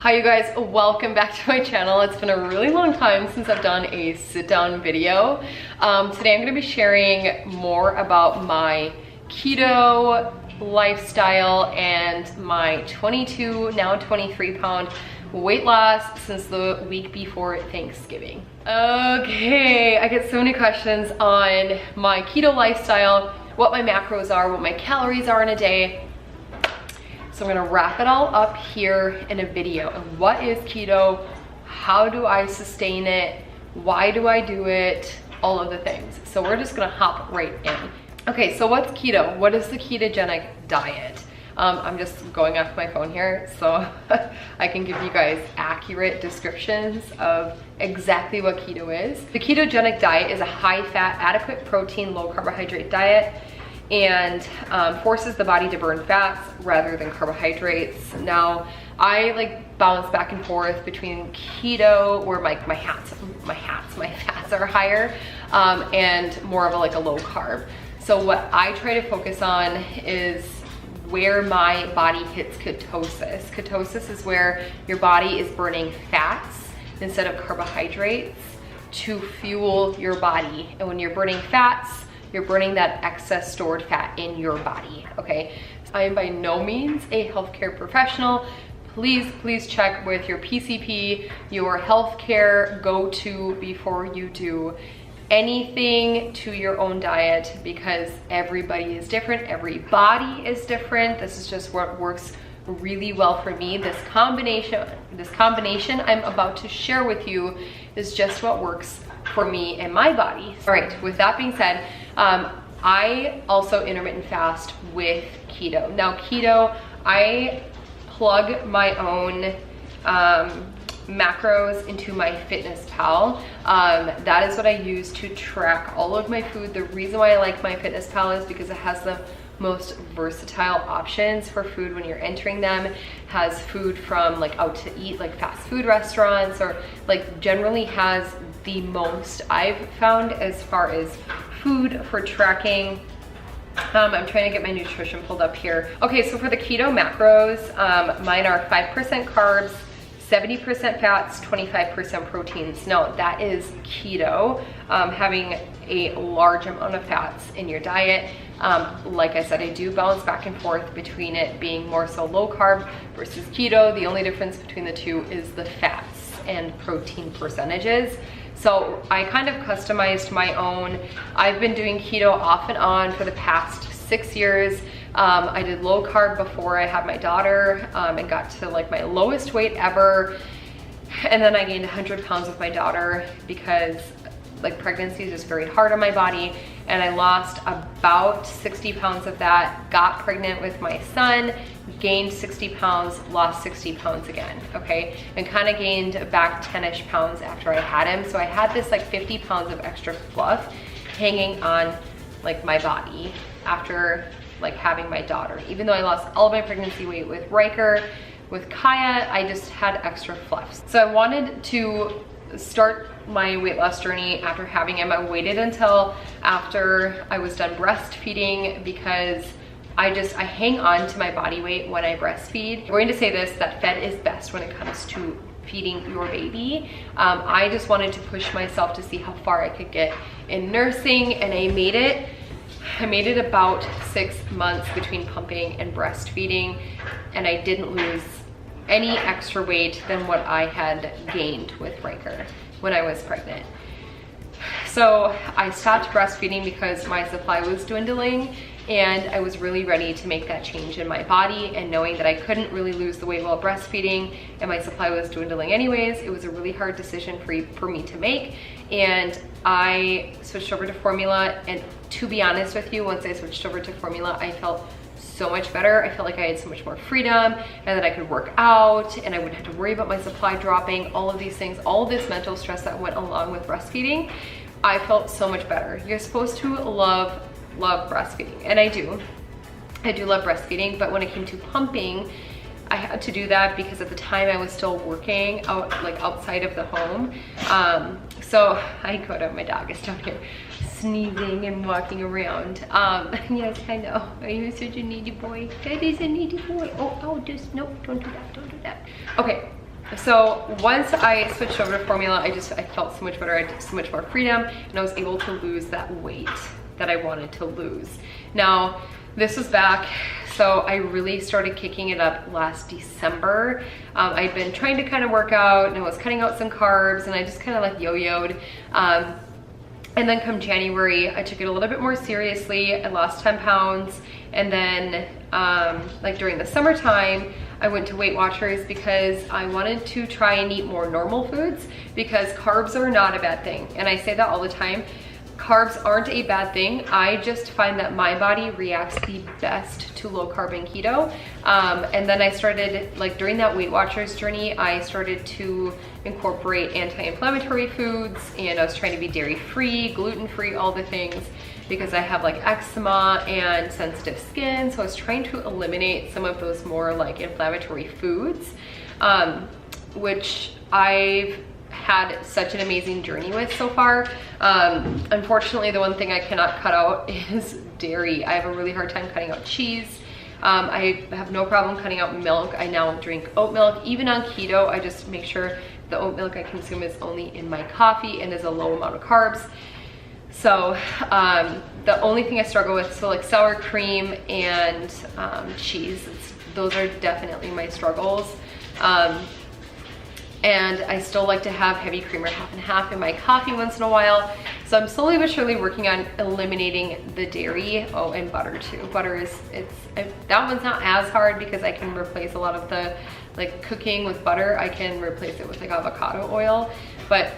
Hi you guys, welcome back to my channel. It's been a really long time since I've done a sit-down video. Today I'm going to be sharing more about my keto lifestyle and my 22, now 23 pound weight loss since the week before Thanksgiving. Okay, I get so many questions on my keto lifestyle, what my macros are, what my calories are in a day. So I'm gonna wrap it all up here in a video. And what is keto? How do I sustain it? Why do I do it? All of the things. So we're just gonna hop right in. Okay, so what's keto? What is the ketogenic diet? I'm just going off my phone here so I can give you guys accurate descriptions of exactly what keto is. The ketogenic diet is a high-fat, adequate protein, low-carbohydrate diet and forces the body to burn fats rather than carbohydrates. Now, I bounce back and forth between keto, where my fats are higher, and more of a low carb. So what I try to focus on is where my body hits ketosis. Ketosis is where your body is burning fats instead of carbohydrates to fuel your body. And when you're burning fats, you're burning that excess stored fat in your body, okay? I am by no means a healthcare professional. Please check with your PCP, your healthcare go-to before you do anything to your own diet, because everybody is different, every body is different. This is just what works really well for me. This combination I'm about to share with you is just what works for me and my body. All right, with that being said, I also intermittent fast with keto. Now keto, I plug my own macros into my FitnessPal. That is what I use to track all of my food. The reason why I like my FitnessPal is because it has the most versatile options for food when you're entering them. Has food from out to eat, like fast food restaurants, or generally has the most I've found as far as food for tracking. I'm trying to get my nutrition pulled up here. Okay, so for the keto macros, mine are 5% carbs, 70% fats, 25% proteins. Now that is keto, having a large amount of fats in your diet. Like I said, I do bounce back and forth between it being more so low carb versus keto. The only difference between the two is the fats and protein percentages. So I kind of customized my own. I've been doing keto off and on for the past 6 years. I did low carb before I had my daughter and got to my lowest weight ever. And then I gained 100 pounds with my daughter because pregnancy is just very hard on my body. And I lost about 60 pounds of that, got pregnant with my son, gained 60 pounds, lost 60 pounds again, okay? And kind of gained back 10-ish pounds after I had him. So I had this 50 pounds of extra fluff hanging on my body after having my daughter. Even though I lost all of my pregnancy weight with Riker, with Kaya, I just had extra fluff. So I wanted to start my weight loss journey after having him. I waited until after I was done breastfeeding because I hang on to my body weight when I breastfeed. I'm going to say this, that fed is best when it comes to feeding your baby. I just wanted to push myself to see how far I could get in nursing, and I made it about 6 months between pumping and breastfeeding, and I didn't lose any extra weight than what I had gained with Riker when I was pregnant. So I stopped breastfeeding because my supply was dwindling, and I was really ready to make that change in my body, and knowing that I couldn't really lose the weight while breastfeeding and my supply was dwindling anyways, it was a really hard decision for me to make. And I switched over to formula, and to be honest with you, once I switched over to formula, I felt so much better. I felt like I had so much more freedom and that I could work out and I wouldn't have to worry about my supply dropping, all of these things, all of this mental stress that went along with breastfeeding. I felt so much better. You're supposed to love breastfeeding, and I do love breastfeeding, but when it came to pumping, I had to do that because at the time I was still working outside of the home. So I go to, my dog is down here sneezing and walking around. Yes, I know. Are you such a needy boy? That is a needy boy. Oh, just, no, don't do that, don't do that. Okay, So once I switched over to formula, I felt so much better. I had so much more freedom, and I was able to lose that weight that I wanted to lose. Now, this was back, so I really started kicking it up last December. I'd been trying to kind of work out, and I was cutting out some carbs, and I just kind of like yo-yoed. And then come January, I took it a little bit more seriously. I lost 10 pounds. And then like during the summertime, I went to Weight Watchers because I wanted to try and eat more normal foods, because carbs are not a bad thing. And I say that all the time. Carbs aren't a bad thing. I just find that my body reacts the best to low carb and keto. And then I started, like during that Weight Watchers journey, I started to incorporate anti-inflammatory foods, and I was trying to be dairy-free, gluten-free, all the things, because I have like eczema and sensitive skin. So I was trying to eliminate some of those more like inflammatory foods, which I've had such an amazing journey with so far. Unfortunately, the one thing I cannot cut out is dairy. I have a really hard time cutting out cheese. I have no problem cutting out milk. I now drink oat milk. Even on keto, I just make sure the oat milk I consume is only in my coffee and is a low amount of carbs. So the only thing I struggle with, so like sour cream and cheese, those are definitely my struggles. And I still like to have heavy creamer half and half in my coffee once in a while. So I'm slowly but surely working on eliminating the dairy. Oh, and butter too. Butter is, that one's not as hard because I can replace a lot of the like cooking with butter. I can replace it with like avocado oil, but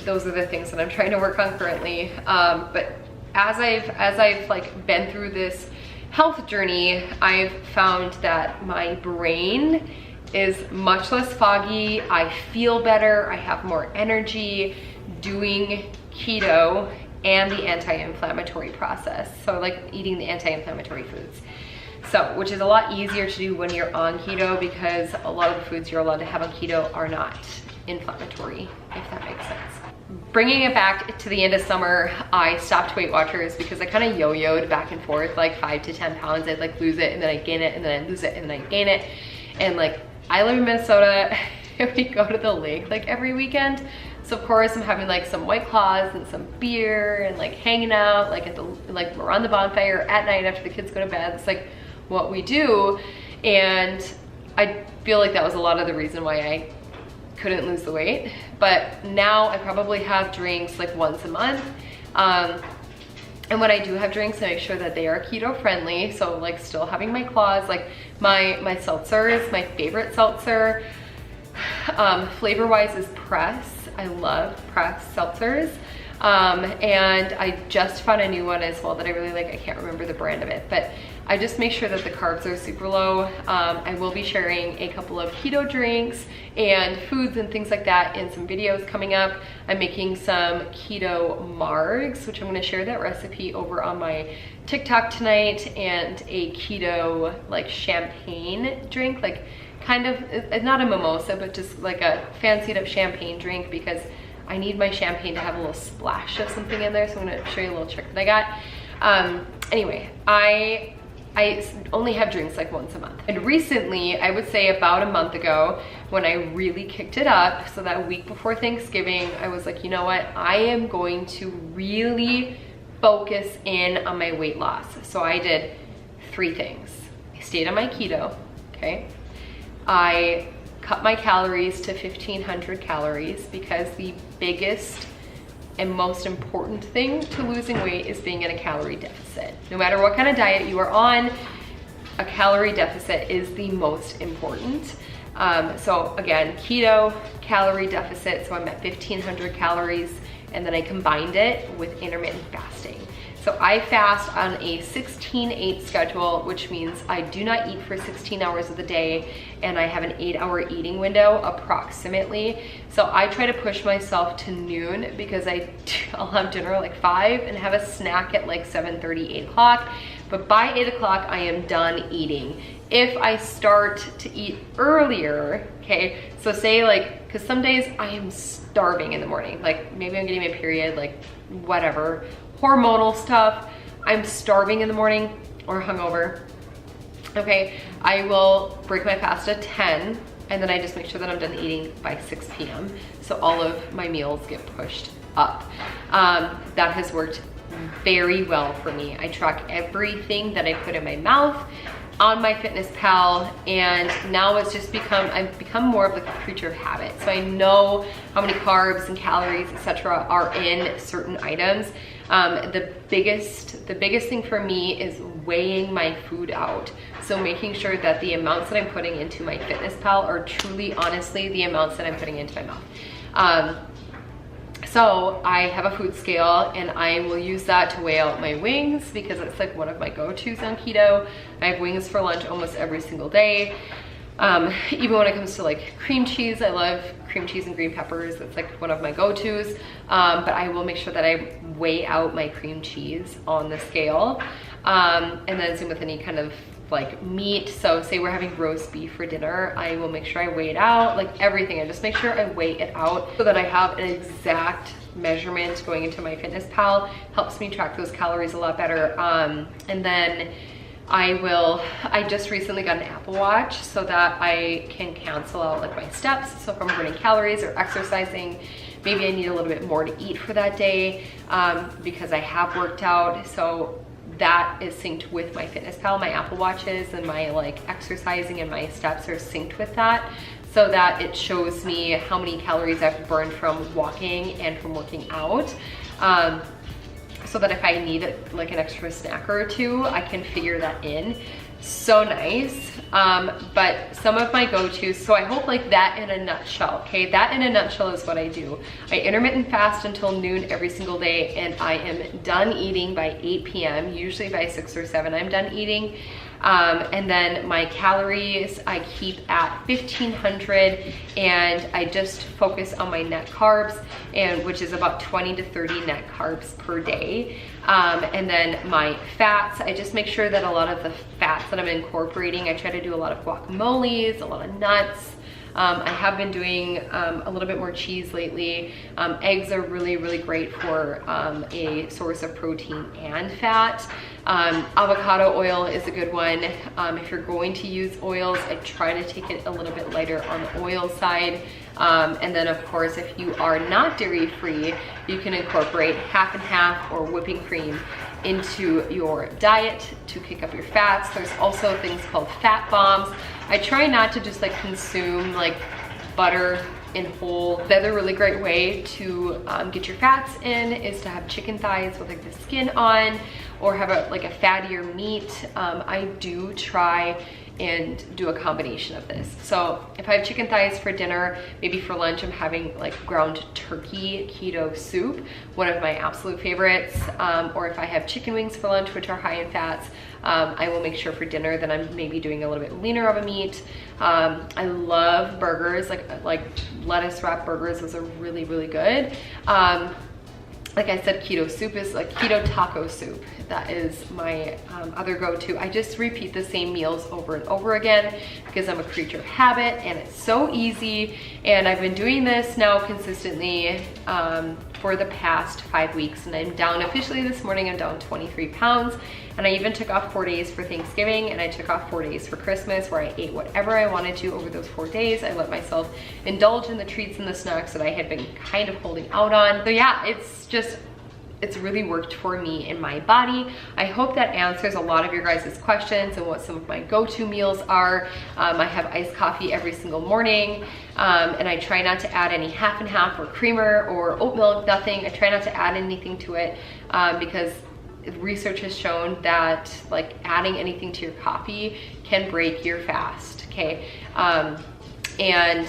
those are the things that I'm trying to work on currently. But as I've like been through this health journey, I've found that my brain is much less foggy. I feel better. I have more energy doing keto and the anti-inflammatory process. So like eating the anti-inflammatory foods. So, which is a lot easier to do when you're on keto, because a lot of the foods you're allowed to have on keto are not inflammatory, if that makes sense. Bringing it back to the end of summer, I stopped Weight Watchers because I kind of yo-yoed back and forth, like 5 to 10 pounds. I'd like lose it and then I gain it and then I lose it and then I gain it. And like, I live in Minnesota and we go to the lake like every weekend. So of course I'm having like some White Claws and some beer and like hanging out like at the, like around the bonfire at night after the kids go to bed. It's like what we do. And I feel like that was a lot of the reason why I couldn't lose the weight. But now I probably have drinks like once a month. And when I do have drinks, I make sure that they are keto friendly. So like still having my claws, like my seltzers, my favorite seltzer, flavor wise is Press. I love Press seltzers. And I just found a new one as well that I really like. I can't remember the brand of it, but I just make sure that the carbs are super low. I will be sharing a couple of keto drinks and foods and things like that in some videos coming up. I'm making some keto margs, which I'm gonna share that recipe over on my TikTok tonight, and a keto like champagne drink, like kind of, not a mimosa, but just like a fancied up champagne drink, because I need my champagne to have a little splash of something in there. So I'm gonna show you a little trick that I got. Anyway, I only have drinks like once a month. And recently, I would say about a month ago, when I really kicked it up, so that week before Thanksgiving, I was like, you know what? I am going to really focus in on my weight loss. So I did 3 things. I stayed on my keto, okay? I cut my calories to 1,500 calories, because the biggest and most important thing to losing weight is being in a calorie deficit. No matter what kind of diet you are on, a calorie deficit is the most important. So again, keto, calorie deficit, so I'm at 1,500 calories, and then I combined it with intermittent fasting. So I fast on a 16-8 schedule, which means I do not eat for 16 hours of the day, and I have an 8-hour eating window approximately. So I try to push myself to noon, because I'll have dinner at like 5 and have a snack at like 7:30, 8 o'clock. But by 8 o'clock, I am done eating. If I start to eat earlier, okay, so say like, because some days I am starving in the morning, like maybe I'm getting my period, like whatever, hormonal stuff, I'm starving in the morning or hungover, okay, I will break my fast at 10, and then I just make sure that I'm done eating by 6 p.m. So all of my meals get pushed up. That has worked very well for me. I track everything that I put in my mouth on MyFitnessPal, and now it's just I've become more of like a creature of habit. So I know how many carbs and calories, etc., are in certain items. The biggest thing for me is weighing my food out. So making sure that the amounts that I'm putting into MyFitnessPal are truly, honestly, the amounts that I'm putting into my mouth. So I have a food scale, and I will use that to weigh out my wings because it's like one of my go-tos on keto. I have wings for lunch almost every single day. Even when it comes to like cream cheese, I love cream cheese and green peppers. It's like one of my go-tos. But I will make sure that I weigh out my cream cheese on the scale. And then same with any kind of like meat. So say we're having roast beef for dinner, I will make sure I weigh it out, like everything. I just make sure I weigh it out so that I have an exact measurement going into MyFitnessPal. Helps me track those calories a lot better. And then I just recently got an Apple Watch so that I can cancel out like my steps. So if I'm burning calories or exercising, maybe I need a little bit more to eat for that day, because I have worked out. So that is synced with MyFitnessPal. My Apple Watches and my like exercising and my steps are synced with that, so that it shows me how many calories I've burned from walking and from working out. So that if I need like an extra snack or two, I can figure that in. So nice. But some of my go-tos, so I hope like that in a nutshell, okay? That in a nutshell is what I do. I intermittent fast until noon every single day, and I am done eating by 8 p.m. Usually by 6 or 7 I'm done eating. And then my calories I keep at 1500, and I just focus on my net carbs, and which is about 20 to 30 net carbs per day. And then my fats, I just make sure that a lot of the fats that I'm incorporating, I try to do a lot of guacamoles, a lot of nuts. I have been doing a little bit more cheese lately. Eggs are really, really great for a source of protein and fat. Avocado oil is a good one. If you're going to use oils, I try to take it a little bit lighter on the oil side. And then of course, if you are not dairy free, you can incorporate half and half or whipping cream into your diet to kick up your fats. There's also things called fat bombs. I try not to just like consume like butter in whole. The other really great way to get your fats in is to have chicken thighs with like the skin on, or have a fattier meat. I do try and do a combination of this. So if I have chicken thighs for dinner, maybe for lunch I'm having like ground turkey keto soup, one of my absolute favorites. Or if I have chicken wings for lunch, which are high in fats, I will make sure for dinner that I'm maybe doing a little bit leaner of a meat. I love burgers, like lettuce wrap burgers. Those are really, really good. Like I said, keto soup is like keto taco soup. That is my other go-to. I just repeat the same meals over and over again because I'm a creature of habit, and it's so easy. And I've been doing this now consistently for the past 5 weeks, and I'm down officially this morning. I'm down 23 pounds. And I even took off 4 days for Thanksgiving, and I took off 4 days for Christmas, where I ate whatever I wanted to over those 4 days. I let myself indulge in the treats and the snacks that I had been kind of holding out on. So yeah, it's really worked for me in my body. I hope that answers a lot of your guys' questions and what some of my go-to meals are. I have iced coffee every single morning, and I try not to add any half and half or creamer or oat milk, nothing. I try not to add anything to it because research has shown that like adding anything to your coffee can break your fast, okay? And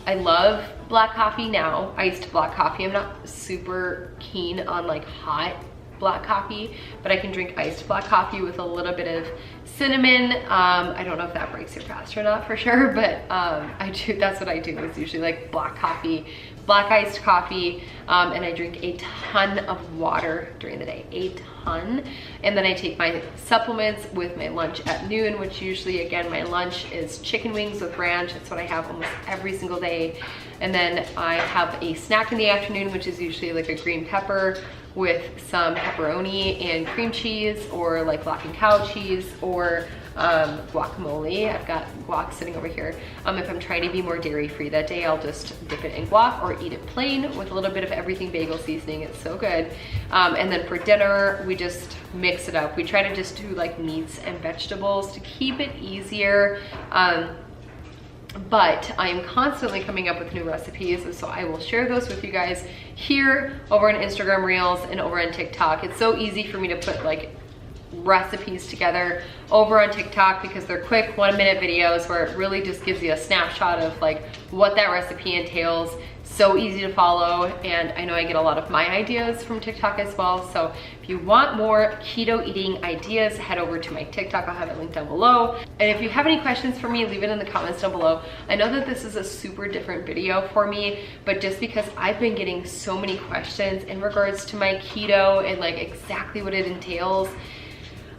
I love black coffee now, iced black coffee. I'm not super keen on like hot black coffee, but I can drink iced black coffee with a little bit of cinnamon. I don't know if that breaks your fast or not for sure, but I do. That's what I do. It's usually like black coffee, black iced coffee, and I drink a ton of water during the day, a ton. And then I take my supplements with my lunch at noon, which usually, again, my lunch is chicken wings with ranch. That's what I have almost every single day. And then I have a snack in the afternoon, which is usually like a green pepper with some pepperoni and cream cheese, or like Lock and Cow cheese, or guacamole. I've got guac sitting over here. If I'm trying to be more dairy free that day, I'll just dip it in guac or eat it plain with a little bit of everything bagel seasoning. It's so good. And then for dinner, we just mix it up. We try to just do like meats and vegetables to keep it easier. But I am constantly coming up with new recipes, and so I will share those with you guys here over on Instagram Reels and over on TikTok. It's so easy for me to put like recipes together over on TikTok because they're quick 1-minute videos where it really just gives you a snapshot of like what that recipe entails. So easy to follow, and I know I get a lot of my ideas from TikTok as well. So if you want more keto eating ideas, head over to my TikTok. I'll have it linked down below. And if you have any questions for me, leave it in the comments down below. I know that this is a super different video for me, but just because I've been getting so many questions in regards to my keto and like exactly what it entails,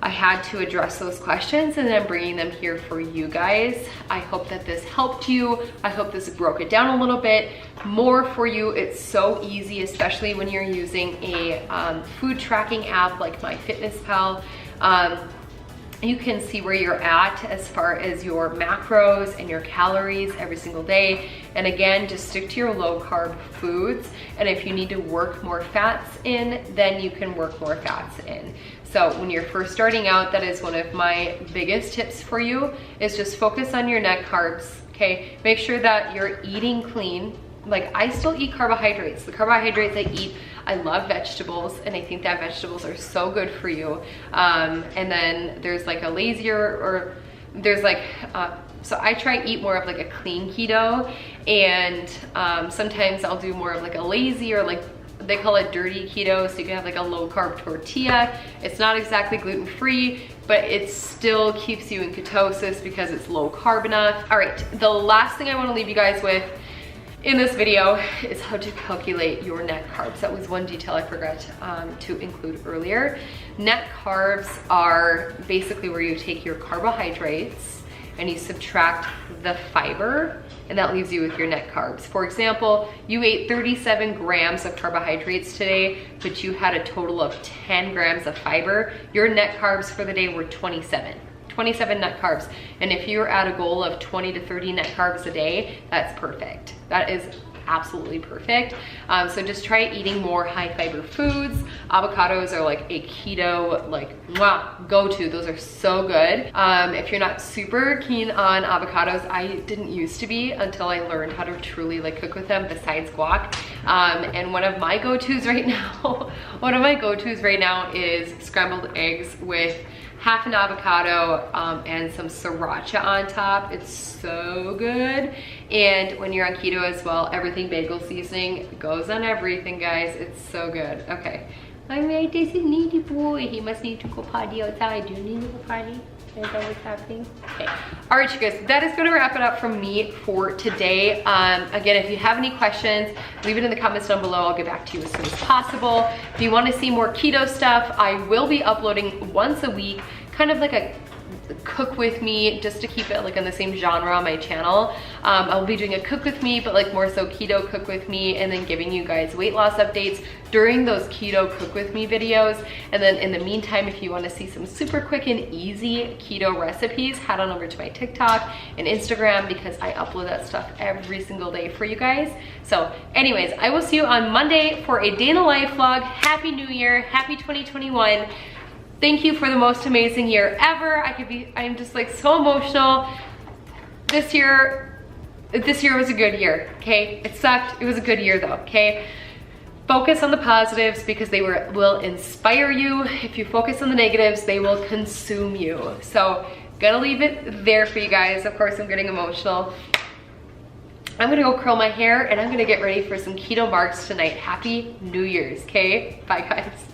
I had to address those questions, and I'm bringing them here for you guys. I hope that this helped you. I hope this broke it down a little bit more for you. It's so easy, especially when you're using a food tracking app like MyFitnessPal. You can see where you're at as far as your macros and your calories every single day. And again, just stick to your low carb foods. And if you need to work more fats in, then you can work more fats in. So when you're first starting out, that is one of my biggest tips for you, is just focus on your net carbs, okay? Make sure that you're eating clean. Like, I still eat carbohydrates. The carbohydrates I eat, I love vegetables, and I think that vegetables are so good for you. And then there's like a lazier, or there's like, so I try to eat more of like a clean keto, and sometimes I'll do more of like a lazy, or like they call it dirty keto, so you can have like a low carb tortilla. It's not exactly gluten free, but it still keeps you in ketosis because it's low carb enough. All right, the last thing I want to leave you guys with in this video is how to calculate your net carbs. That was one detail I forgot to include earlier. Net carbs are basically where you take your carbohydrates and you subtract the fiber, and that leaves you with your net carbs. For example, you ate 37 grams of carbohydrates today, but you had a total of 10 grams of fiber. Your net carbs for the day were 27 net carbs. And if you're at a goal of 20 to 30 net carbs a day, that's perfect. That is absolutely perfect. So just try eating more high fiber foods. Avocados are like a keto, like, go-to. Those are so good. If you're not super keen on avocados, I didn't used to be until I learned how to truly like cook with them besides guac. And one of my go-tos right now, is scrambled eggs with half an avocado and some sriracha on top. It's so good. And when you're on keto as well, everything bagel seasoning goes on everything, guys. It's so good. Okay. All right, this is needy boy. He must need to go potty outside. Do you need to go potty? Is that what's happening? Okay. All right, you guys, that is gonna wrap it up from me for today. Again, if you have any questions, leave it in the comments down below. I'll get back to you as soon as possible. If you wanna see more keto stuff, I will be uploading once a week, kind of like a cook with me, just to keep it like in the same genre on my channel. I'll be doing a cook with me, but like more so keto cook with me, and then giving you guys weight loss updates during those keto cook with me videos. And then in the meantime, if you want to see some super quick and easy keto recipes, head on over to my TikTok and Instagram, because I upload that stuff every single day for you guys. So anyways, I will see you on Monday for a day in the life vlog. Happy New Year, happy 2021. Thank you for the most amazing year ever. I'm just like so emotional. This year was a good year, okay? It sucked, it was a good year though, okay? Focus on the positives, because they will inspire you. If you focus on the negatives, they will consume you. So, gonna leave it there for you guys. Of course, I'm getting emotional. I'm gonna go curl my hair, and I'm gonna get ready for some keto marks tonight. Happy New Year's, okay? Bye guys.